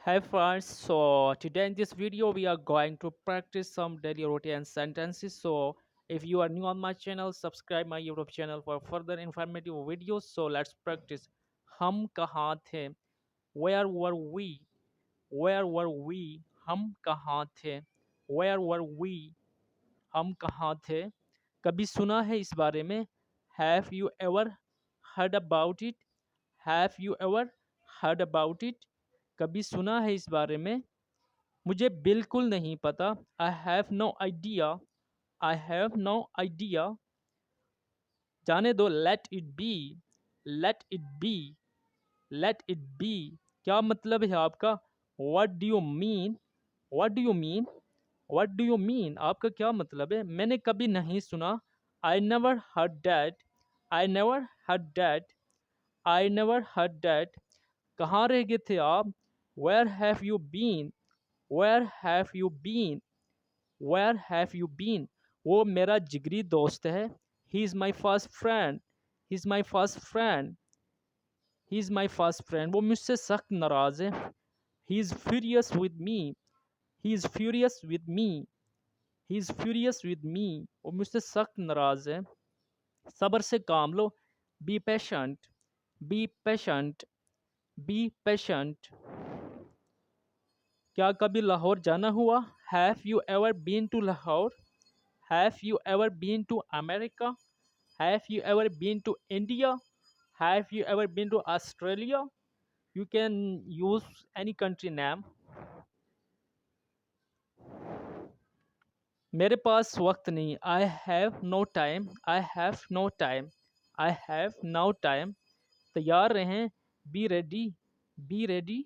Hi friends, so today in this video we are going to practice some daily routine sentences. So if you are new on my channel, subscribe my YouTube channel for further informative videos. So let's practice. हम कहाँ थे? Where were we? Where were we? हम कहाँ थे? Where were we? हम कहाँ थे? कभी सुना है इस बारे में? Have you ever heard about it? Have you ever heard about it? कभी सुना है इस बारे में? मुझे बिल्कुल नहीं पता। I have no idea. I have no idea. जाने दो। Let it be. Let it be. Let it be. क्या मतलब है आपका? What do you mean? What do you mean? What do you mean? आपका क्या मतलब है? मैंने कभी नहीं सुना। I never heard that. I never heard that. I never heard that. कहाँ रह गए थे आप? Where have you been? Where have you been? Where have you been? वो मेरा जिगरी दोस्त है। He is my first friend. He is my first friend. He is my first friend. वो मुझसे सख्त नाराज़ है। He is furious with me. He is furious with me. He is furious with me. वो मुझसे सख्त नाराज़ है। सब्र से काम लो। Be patient. Be patient. Be patient. क्या कभी लाहौर जाना हुआ? Have you ever been to Lahore? Have you ever been to America? Have you ever been to India? Have you ever been to Australia? You can use any country name. मेरे पास वक्त नहीं। I have no time. I have no time. I have no time. तैयार रहें। Be ready. Be ready.